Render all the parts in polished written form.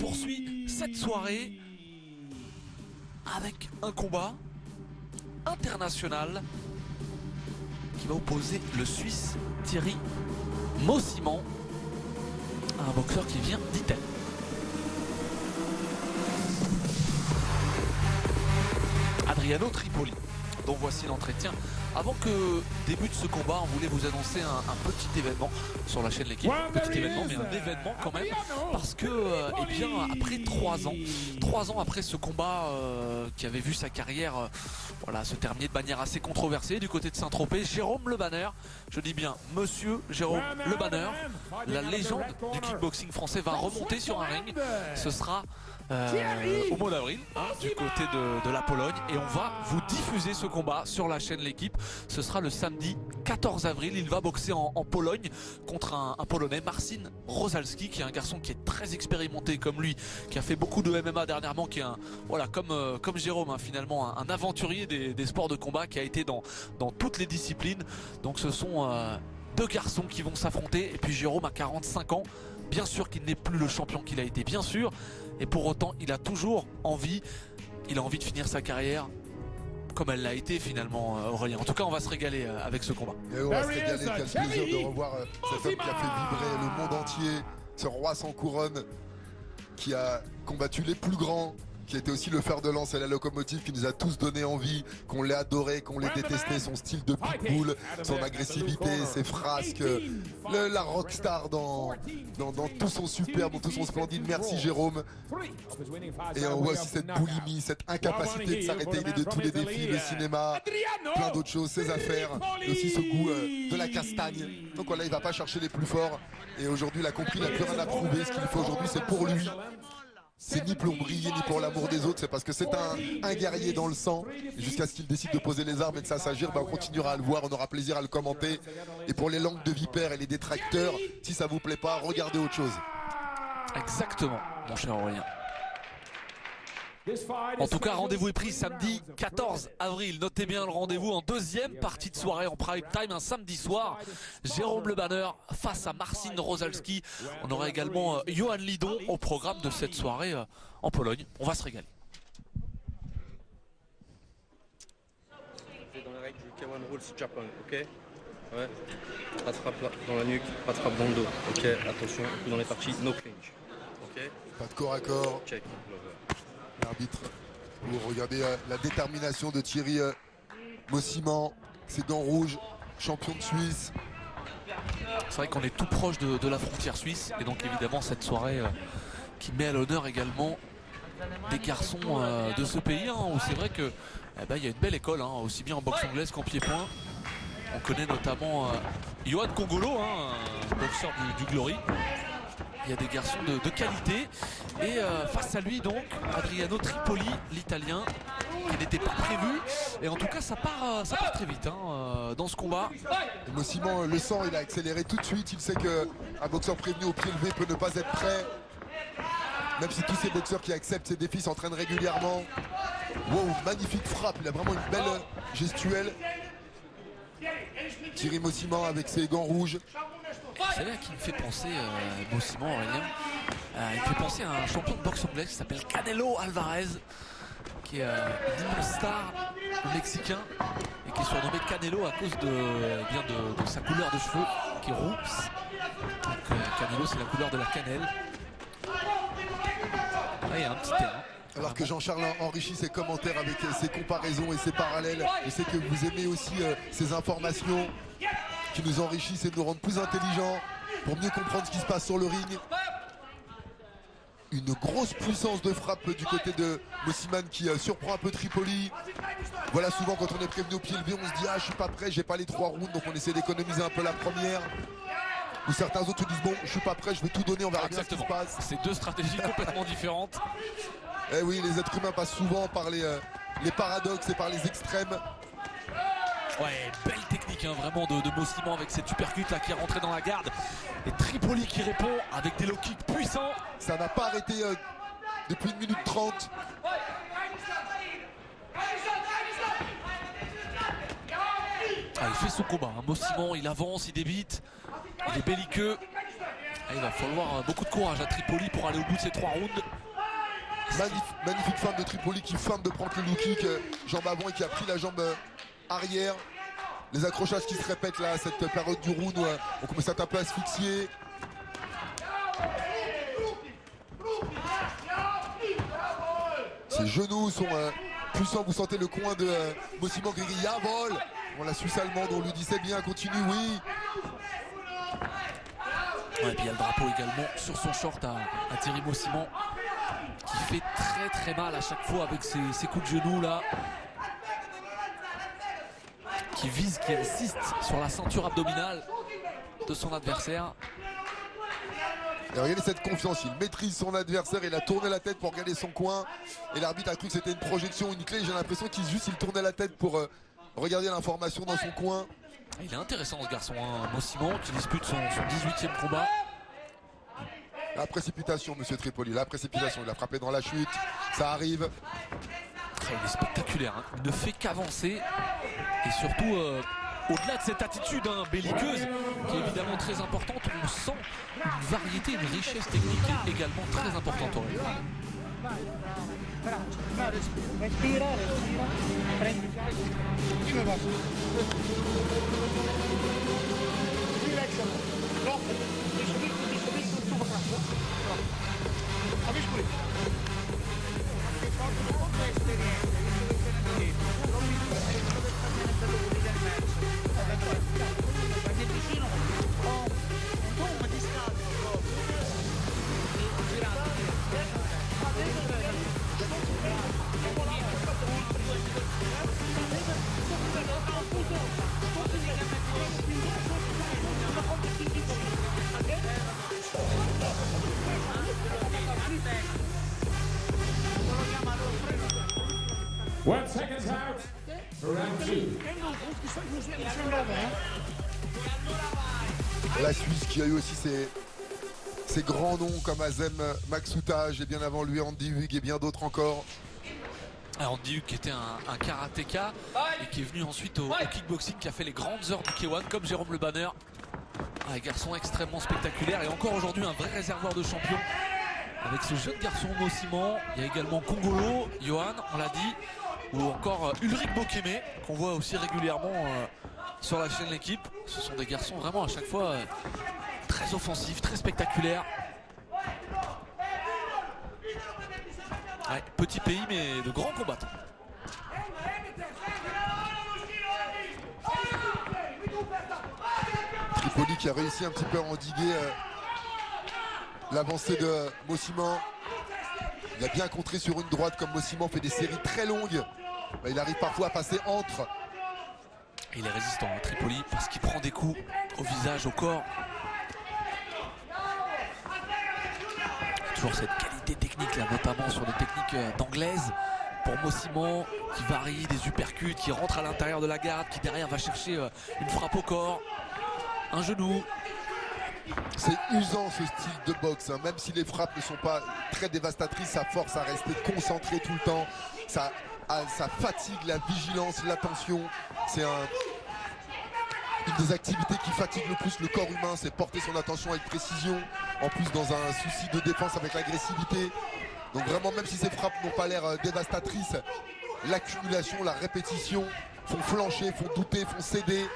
Poursuit cette soirée avec un combat international qui va opposer le Suisse Thierry Mossiman à un boxeur qui vient d'Italie. Adriano Tripoli, dont voici l'entretien. Avant que débute ce combat, on voulait vous annoncer un petit événement sur la chaîne L'Équipe. Petit événement, mais un événement quand même, parce que, eh bien, après 3 ans après ce combat qui avait vu sa carrière voilà, se terminer de manière assez controversée du côté de Saint-Tropez, Jérôme Le Banner, je dis bien Monsieur Jérôme Le Banner, la légende du kickboxing français, va remonter sur un ring. Ce sera au mois d'avril, du côté de la Pologne, et on va vous diffuser ce combat sur la chaîne L'Équipe. Ce sera le samedi 14 avril. Il va boxer en Pologne contre un Polonais, Marcin Rosalski, qui est un garçon qui est très expérimenté comme lui, qui a fait beaucoup de MMA dernièrement, qui est un, voilà, comme Jérôme, finalement un aventurier des sports de combat, qui a été dans toutes les disciplines. Donc ce sont deux garçons qui vont s'affronter, et puis Jérôme a 45 ans. Bien sûr qu'il n'est plus le champion qu'il a été, bien sûr, et pour autant il a toujours envie, il a envie de finir sa carrière comme elle l'a été finalement, Aurélien. En tout cas, on va se régaler avec ce combat. Et on va se régaler, quel plaisir de revoir cet homme qui a fait vibrer le monde entier, ce roi sans couronne qui a combattu les plus grands, qui était aussi le fer de lance et la locomotive, qui nous a tous donné envie, qu'on l'ait adoré, qu'on l'ait détesté, son style de pitbull, son agressivité, ses frasques, la rockstar dans tout son superbe, dans tout son splendide. Merci Jérôme. Et on voit aussi cette boulimie, cette incapacité de s'arrêter, il est de tous les défis, le cinéma, plein d'autres choses, ses affaires, et aussi ce goût de la castagne. Donc voilà, il va pas chercher les plus forts, et aujourd'hui il a compris, il n'a plus rien à prouver, ce qu'il faut aujourd'hui c'est pour lui. C'est ni pour briller ni pour l'amour des autres, c'est parce que c'est un guerrier dans le sang. Jusqu'à ce qu'il décide de poser les armes et de s'assagir, on continuera à le voir, on aura plaisir à le commenter. Et pour les langues de vipère et les détracteurs, si ça vous plaît pas, regardez autre chose. Exactement, mon cher Aurélien. En tout cas, rendez-vous est pris samedi 14 avril. Notez bien le rendez-vous en deuxième partie de soirée en prime time, un samedi soir. Jérôme Le Banner face à Marcin Rosalski. On aura également Johan Lidon au programme de cette soirée en Pologne. On va se régaler. Dans les règles du K1 Rules Japan, ok? Ouais. Attrape dans la nuque, attrape dans le dos, ok? Attention, dans les parties, no clinch, ok? Pas de corps à corps. Check. L'arbitre, pour regarder la détermination de Thierry Mossiman, ses gants rouges, champion de Suisse. C'est vrai qu'on est tout proche de la frontière suisse, et donc évidemment cette soirée qui met à l'honneur également des garçons de ce pays, où c'est vrai que y a une belle école, aussi bien en boxe anglaise qu'en pied-point. On connaît notamment Yohan Kongolo, un boxeur du Glory. Il y a des garçons de qualité, et face à lui donc Adriano Tripoli, l'italien, qui n'était pas prévu, et en tout cas ça part très vite dans ce combat. Et Mossiman le sent, il a accéléré tout de suite, il sait qu'un boxeur prévenu au pied levé peut ne pas être prêt, même si tous ces boxeurs qui acceptent ces défis s'entraînent régulièrement. Wow, magnifique frappe, il a vraiment une belle gestuelle. Thierry Mossiman avec ses gants rouges. Vous savez à qui il me fait penser, Mossiman, Aurélien? Il me fait penser à un champion de boxe anglaise qui s'appelle Canelo Alvarez, qui est une immense star mexicain et qui est surnommé Canelo à cause de sa couleur de cheveux qui est rousse. Donc Canelo, c'est la couleur de la cannelle. Là, il y a un petit terrain. Alors que Jean-Charles enrichit ses commentaires avec ses comparaisons et ses parallèles. Je sais que vous aimez aussi ces informations qui nous enrichissent et nous rendent plus intelligents pour mieux comprendre ce qui se passe sur le ring. Une grosse puissance de frappe du côté de Mossiman qui surprend un peu Tripoli. Voilà, souvent quand on est prévenu au pied levé, on se dit « Ah, je suis pas prêt, j'ai pas les 3 rounds », donc on essaie d'économiser un peu la première. Ou certains autres se disent « Bon, je suis pas prêt, je vais tout donner, on verra bien ce qui se passe ». C'est deux stratégies complètement différentes. Eh oui, les êtres humains passent souvent par les paradoxes et par les extrêmes. Ouais, belle technique vraiment de Mossiman avec cette uppercut là qui est rentré dans la garde. Et Tripoli qui répond avec des low kicks puissants. Ça n'a pas arrêté depuis 1 minute 30. Il fait son combat, Mossiman, il avance, il débite, il est belliqueux. Il va falloir beaucoup de courage à Tripoli pour aller au bout de ces 3 rounds. Magnifique feinte de Tripoli qui feinte de prendre le low kick, jambe avant et qui a pris la jambe arrière. Les accrochages qui se répètent là, cette période du round où on commence à un peu asphyxier. Ses genoux sont puissants, vous sentez le coin de Mossimo Grigui, vol. On la Suisse allemande, on lui dit c'est bien, continue, oui. Ouais, et puis il y a le drapeau également sur son short à Thierry Mossimo qui fait très mal à chaque fois avec ses coups de genoux là. Qui vise, qui insiste sur la ceinture abdominale de son adversaire. Et regardez cette confiance, il maîtrise son adversaire, il a tourné la tête pour regarder son coin. Et l'arbitre a cru que c'était une projection, une clé. J'ai l'impression qu'il tournait la tête pour regarder l'information dans son coin. Il est intéressant ce garçon, hein, Mossimo, qui dispute son 18e combat. La précipitation, monsieur Tripoli, la précipitation. Il a frappé dans la chute, ça arrive. Il est spectaculaire, hein. Il ne fait qu'avancer. Et surtout, au-delà de cette attitude belliqueuse, qui est évidemment très importante, on sent une variété, une richesse technique également très importante. Respira, prendi il fiato, come va? Relaxa, troppo, ti sto facendo. Capisci pure? Hai fatto molte esperienze, non mi quando è vicino ho un po' di scaldo proprio One second out. Round 2. La Suisse qui a eu aussi ses grands noms comme Azem Maksoutage et bien avant lui Andy Hug et bien d'autres encore. Andy Hug qui était un karatéka et qui est venu ensuite au kickboxing, qui a fait les grandes heures du K1 comme Jérôme Le Banner. Un garçon extrêmement spectaculaire et encore aujourd'hui un vrai réservoir de champions avec ce jeune garçon Mossimo. Il y a également Congolo, Johan, on l'a dit, ou encore Ulrich Bokeme qu'on voit aussi régulièrement sur la chaîne L'équipe. Ce sont des garçons vraiment à chaque fois très offensifs, très spectaculaires. Ouais, petit pays mais de grands combattants. Tripoli qui a réussi un petit peu à endiguer l'avancée de Mossimo. Il a bien contré sur une droite comme Mossimo fait des séries très longues. Il arrive parfois à passer entre. Il est résistant à Tripoli parce qu'il prend des coups au visage, au corps. Toujours cette qualité technique là, notamment sur des techniques d'anglaise pour Mossimo, qui varie des uppercuts, qui rentre à l'intérieur de la garde, qui derrière va chercher une frappe au corps, un genou. C'est usant ce style de boxe, hein. Même si les frappes ne sont pas très dévastatrices, ça force à rester concentré tout le temps. Ça fatigue la vigilance, l'attention. C'est une des activités qui fatigue le plus le corps humain, c'est porter son attention avec précision. En plus dans un souci de défense avec l'agressivité. Donc vraiment, même si ces frappes n'ont pas l'air dévastatrices, l'accumulation, la répétition font flancher, font douter, font céder.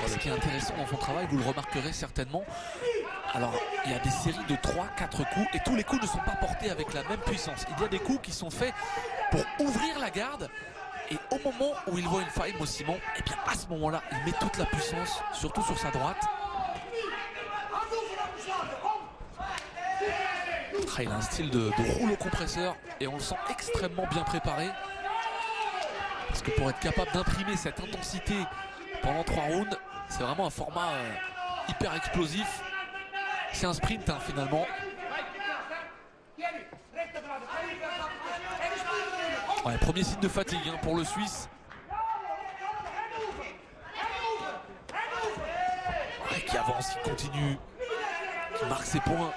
Ce qui est intéressant dans son travail, vous le remarquerez certainement, alors il y a des séries de 3-4 coups et tous les coups ne sont pas portés avec la même puissance. Il y a des coups qui sont faits pour ouvrir la garde et au moment où il voit une faille, Mossimo, et bien à ce moment-là, il met toute la puissance, surtout sur sa droite. Il a un style de rouleau compresseur et on le sent extrêmement bien préparé. Parce que pour être capable d'imprimer cette intensité pendant 3 rounds, c'est vraiment un format hyper explosif. C'est un sprint hein, finalement. Ouais, premier signe de fatigue hein, pour le Suisse. Ouais, qui avance, qui continue, qui marque ses points.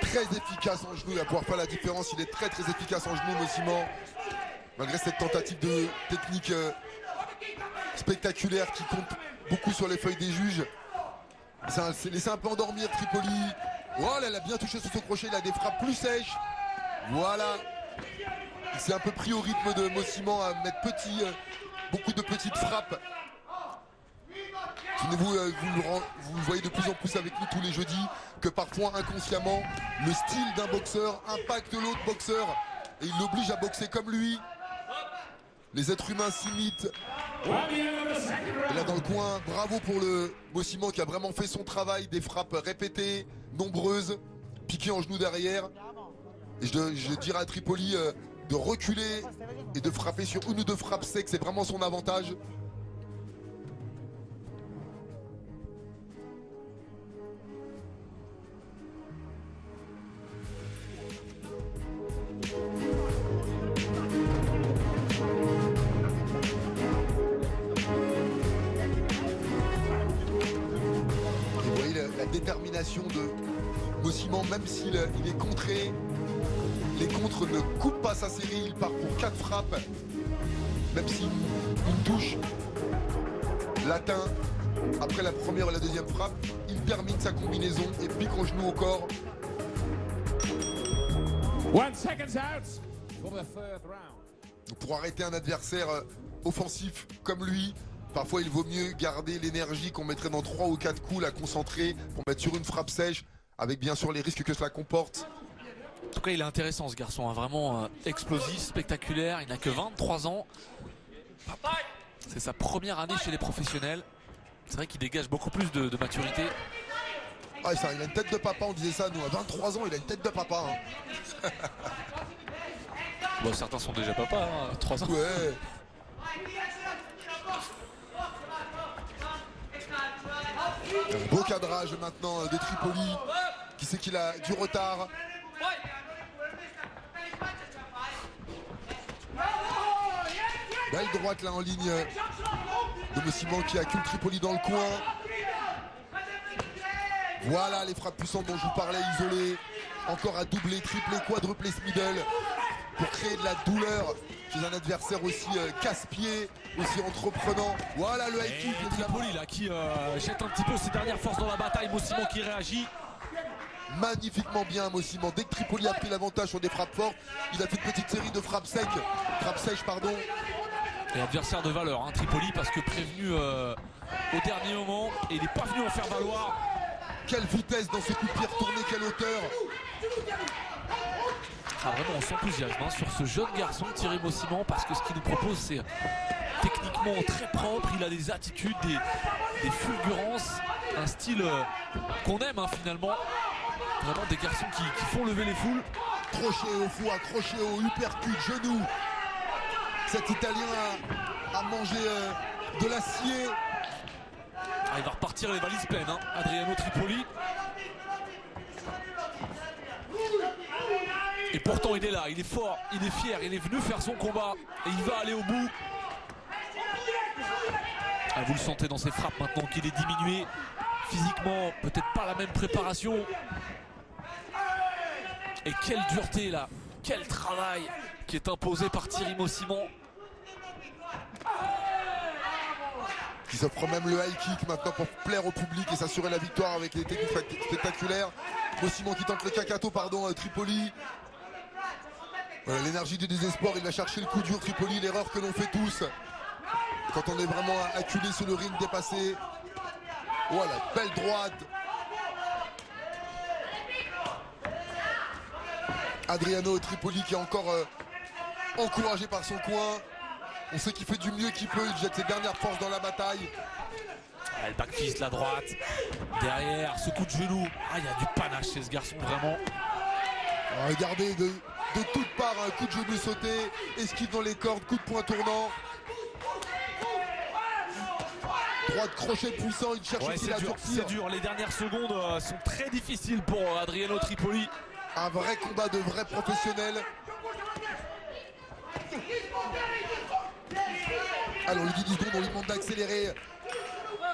Très efficace en genou, il va pouvoir faire la différence. Il est très efficace en genou, Mossimo. Malgré cette tentative de technique spectaculaire qui compte beaucoup sur les feuilles des juges. C'est laissé un peu endormir Tripoli. Voilà, elle a bien touché sur ce crochet, il a des frappes plus sèches. Voilà. Il s'est un peu pris au rythme de Mosiman à mettre beaucoup de petites frappes. Vous le voyez de plus en plus avec nous tous les jeudis, que parfois inconsciemment, le style d'un boxeur impacte l'autre boxeur et il l'oblige à boxer comme lui. Les êtres humains s'imitent. Et là dans le coin, bravo pour le Mosiman qui a vraiment fait son travail, des frappes répétées, nombreuses, piqué en genou derrière. Et je dirais à Tripoli de reculer et de frapper sur une ou deux frappes secs, c'est vraiment son avantage. Détermination de Mosiman, même s'il est contré, les contres ne coupent pas sa série, il part pour 4 frappes, même si une touche l'atteint après la première et la deuxième frappe, il termine sa combinaison et pique en genou au corps. 1 second out for the third round. Pour arrêter un adversaire offensif comme lui, parfois il vaut mieux garder l'énergie qu'on mettrait dans 3 ou 4 coups, la concentrer pour mettre sur une frappe sèche, avec bien sûr les risques que cela comporte. En tout cas, il est intéressant ce garçon, hein, vraiment explosif, spectaculaire. Il n'a que 23 ans. C'est sa première année chez les professionnels. C'est vrai qu'il dégage beaucoup plus de maturité. Ah, ça, il a une tête de papa, on disait ça, nous, à 23 ans, il a une tête de papa. Hein. Bon, certains sont déjà papa, hein, 3 ans. Ouais. Un beau cadrage maintenant de Tripoli, qui sait qu'il a du retard. Belle droite là en ligne de Mosiman qui accule Tripoli dans le coin. Voilà les frappes puissantes dont je vous parlais, isolées. Encore à doubler, tripler, quadrupler ce middle pour créer de la douleur chez un adversaire aussi casse-pied, aussi entreprenant. Voilà le high kick. Tripoli là qui jette un petit peu ses dernières forces dans la bataille. Mosiman qui réagit. Magnifiquement bien Mosiman. Dès que Tripoli a pris l'avantage sur des frappes fortes, il a fait une petite série de frappes sèches, pardon. Et adversaire de valeur, hein, Tripoli, parce que prévenu au dernier moment, et il n'est pas venu en faire valoir. Quelle vitesse dans ce coup de pied retourné, quelle hauteur. Ah, vraiment on s'enthousiasme hein, sur ce jeune garçon Thierry Mosiman, parce que ce qu'il nous propose c'est techniquement très propre, il a des attitudes, des fulgurances, un style qu'on aime hein, finalement. Vraiment des garçons qui font lever les foules. Crochet au foie, crochet au uppercut, genou. Cet Italien a mangé de l'acier. Ah, il va repartir les valises pleines, hein, Adriano Tripoli. Et pourtant il est là, il est fort, il est fier, il est venu faire son combat et il va aller au bout. Ah, vous le sentez dans ses frappes maintenant qu'il est diminué physiquement, peut-être pas la même préparation. Et quelle dureté là, quel travail qui est imposé par Thierry Mosiman. Qui s'offre même le high kick maintenant pour plaire au public et s'assurer la victoire avec les techniques spectaculaires. Mosiman qui tente le kakato, pardon, Tripoli. Voilà, l'énergie du désespoir, il va chercher le coup dur Tripoli, l'erreur que l'on fait tous. Quand on est vraiment acculé sur le ring, dépassé. Voilà, belle droite. Adriano Tripoli qui est encore encouragé par son coin. On sait qu'il fait du mieux qu'il peut, il jette ses dernières forces dans la bataille. Ah, le backfist, la droite. Derrière, ce coup de genou. Ah, il y a du panache chez ce garçon, vraiment. Regardez, de toutes parts, un coup de genou sauté, esquive dans les cordes, coup de poing tournant. Droite crochet puissant, il cherche aussi la durcir. C'est dur, les dernières secondes sont très difficiles pour Adriano Tripoli. Un vrai combat de vrais professionnels. Alors le 10 secondes, on lui demande d'accélérer.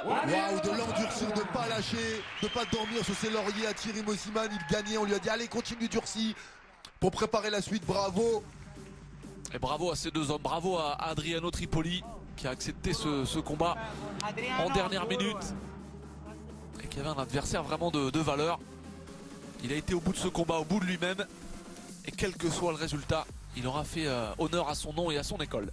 Waouh, de l'endurcir, de ne pas lâcher, de ne pas dormir sur ses lauriers à Thierry Mosiman. Il gagnait, on lui a dit allez continue durci pour préparer la suite, bravo. Et bravo à ces deux hommes, bravo à Adriano Tripoli. qui a accepté ce combat en dernière minute et qui avait un adversaire vraiment de valeur. Il a été au bout de ce combat, au bout de lui-même, et quel que soit le résultat, il aura fait honneur à son nom et à son école.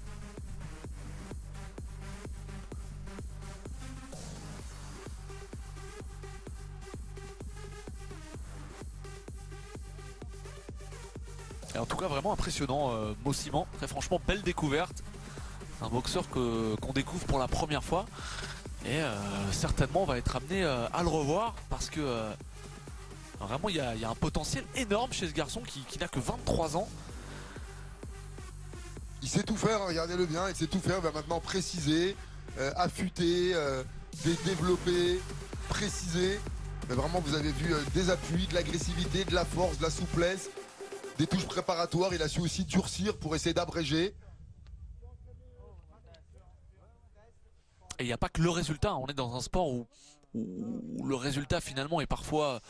Et en tout cas vraiment impressionnant, Mossiman, très franchement belle découverte. Un boxeur qu'on découvre pour la première fois. Et certainement on va être amené à le revoir parce que vraiment il y a un potentiel énorme chez ce garçon qui n'a que 23 ans. Il sait tout faire, hein, regardez-le bien, il sait tout faire, il va maintenant préciser, affûter, développer, préciser. Mais vraiment vous avez vu des appuis, de l'agressivité, de la force, de la souplesse, des touches préparatoires, il a su aussi durcir pour essayer d'abréger. Et il n'y a pas que le résultat, on est dans un sport où le résultat finalement est parfois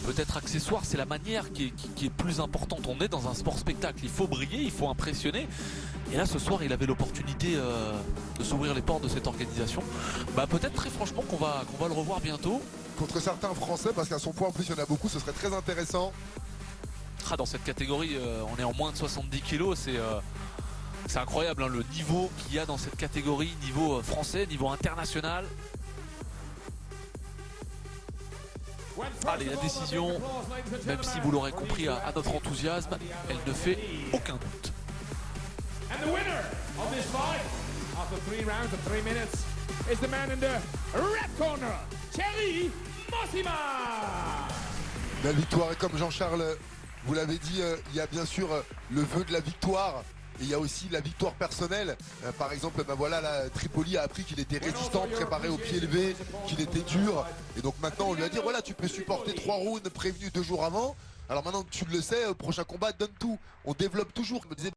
peut-être accessoire, c'est la manière qui est plus importante. On est dans un sport spectacle, il faut briller, il faut impressionner. Et là ce soir il avait l'opportunité de s'ouvrir les portes de cette organisation. Bah, peut-être très franchement qu'on va le revoir bientôt. Contre certains Français, parce qu'à son poids en plus il y en a beaucoup, ce serait très intéressant. Ah, dans cette catégorie on est en moins de 70 kg, c'est incroyable hein, le niveau qu'il y a dans cette catégorie, niveau français, niveau international. Allez, la décision, même si vous l'aurez compris à notre enthousiasme, elle ne fait aucun doute. And the winner of this fight, after 3 rounds of 3 minutes, is the man in the red corner, Thierry Mossiman. La victoire, et comme Jean-Charles vous l'avez dit, il y a bien sûr le vœu de la victoire. Et il y a aussi la victoire personnelle. Par exemple, ben voilà, là, Tripoli a appris qu'il était résistant, préparé au pied levé, qu'il était dur. Et donc maintenant, on lui a dit, voilà, tu peux supporter 3 rounds prévenus 2 jours avant. Alors maintenant que tu le sais, au prochain combat, donne tout. On développe toujours. Je me disais,